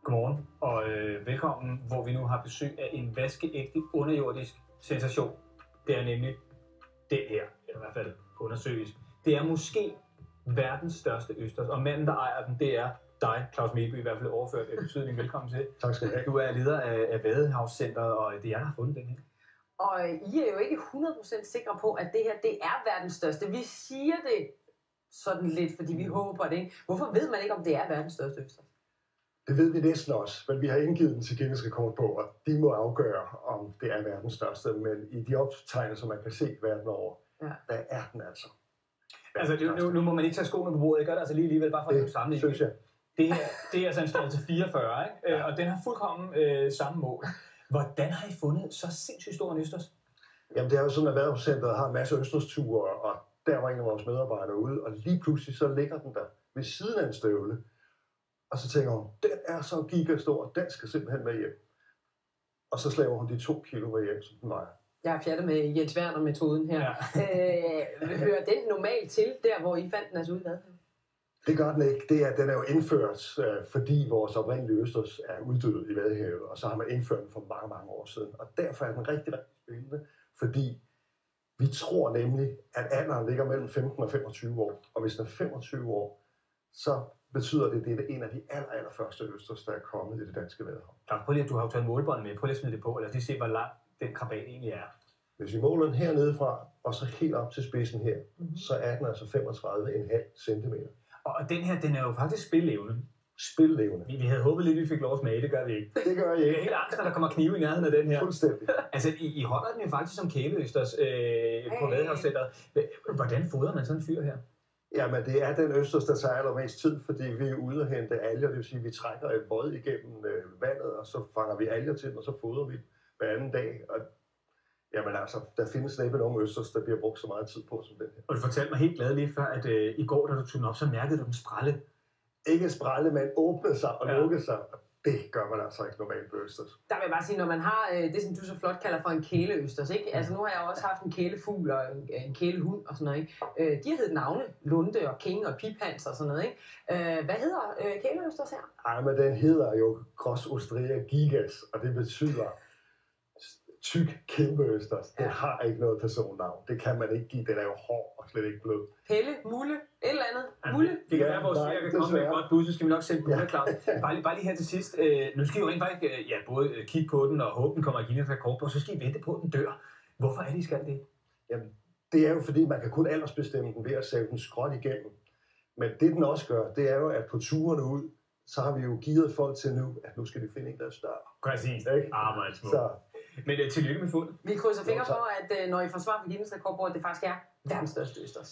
Godmorgen og velkommen, hvor vi nu har besøg af en vaskeægte underjordisk sensation. Det er nemlig den her, eller i hvert fald undersøges. Det er måske verdens største østers, og manden, der ejer den, det er dig, Claus Melby, i hvert fald overført af betydning. Velkommen til. Tak skal du have. Du er leder af Vadehavscentret, og det er jer, der har fundet den her. Og I er jo ikke 100% sikre på, at det her det er verdens største. Vi siger det sådan lidt, fordi vi håber det, ikke? Hvorfor ved man ikke, om det er verdens største østers? Det ved vi næsten også, men vi har indgivet den til Guinness rekordbog, og de må afgøre, om det er verdens største. Men i de optegnelser, man kan se verden over, der er den altså. Altså, nu må man ikke tage skoene på bordet. Jeg gør det altså lige alligevel, bare for at sammenligne. Synes jeg. Det her, det er altså en størrelse 44, ikke? Ja. Og den har fuldkommen samme mål. Hvordan har I fundet så sindssygt stor en østers? Jamen, det er jo sådan, at Vadehavscentret har en masse østersture, og der var en af vores medarbejdere ude, og lige pludselig så ligger den der ved siden af en støvle. Og så tænker hun, den er så gigastor, den skal simpelthen med hjem. Og så slaver hun de 2 kilo med hjem, som den vejer. Jeg har pjattet med Jens Werner-metoden her. Ja. Hører den normalt til, der hvor I fandt den altså ud i Vadehavet? Det gør den ikke. Den er jo indført, fordi vores oprindelige østers er uddød i Vadehavet, og så har man indført den for mange, mange år siden. Og derfor er den rigtig, rigtig spændende, fordi vi tror nemlig, at alderen ligger mellem 15 og 25 år. Og hvis den er 25 år, så betyder det, at det er en af de allerførste østers, der er kommet i det danske Vadehav. Prøv lige, du har jo taget målbåndet med. Prøv lige at smide det på, eller lige se, hvor lang den krabat egentlig er. Hvis vi måler den hernede fra, og så helt op til spidsen her, så er den altså 35,5 cm. Og den her, den er jo faktisk spillevende. Spillevende. Vi havde håbet lidt, at vi fik lov at smage. Det gør vi ikke. Det gør I ikke. Det er helt angst, når der kommer knive i nærheden af den her. Fuldstændig. Altså, I holder den jo faktisk som kæleøsters på Vadehavscentret. Hvordan fodrer man sådan en fyr her? Jamen, det er den østers, der tager allermest tid, fordi vi er ude at hente alger. Det vil sige, at vi trækker et vod igennem vandet, og så fanger vi alger til den, og så fodrer vi hver anden dag. Og jamen altså, der findes næppe nogen østers, der bliver brugt så meget tid på som den her. Og du fortalte mig helt glad lige før, at i går, da du tog den op, så mærkede du den sprælle. Ikke sprælle, men åbne sig og lukke sig. Det gør man altså ikke normalt på østers. Der vil jeg bare sige, når man har det, som du så flot kalder for en kæleøsters, ikke? Altså nu har jeg også haft en kælefugl og en kælehund og sådan noget, ikke? De har heddet navne, Lunde og King og Piphans og sådan noget, ikke? Hvad hedder kæleøsters her? Ej, men den hedder jo Gros Ostrea gigas, og det betyder tyk kæmpe østers. Den har ikke noget personnavn. Det kan man ikke give. Den er jo hård og slet ikke blød. Pelle, Mulle, et eller andet. Mulle? Det kan være, at vores sviger kan komme med et godt bud, så skal vi nok sende Mulle, Claus. Bare lige her til sidst. Nu skal I jo rent faktisk både kigge på den og håbe, den kommer i Guinness rekordbog, så skal I vente på, at den dør. Hvorfor er det, I skal det? Jamen, det er jo fordi, man kan kun aldersbestemme den ved at save den skråt igennem. Men det den også gør, det er jo, at på turene ud, så har vi jo givet folk til nu, at nu skal de finde en, der er større. Præcis. Men tillykke med fundet. Vi krydser fingre for, at når I får svar på Guinness rekordbog, at det faktisk er verdens største østers.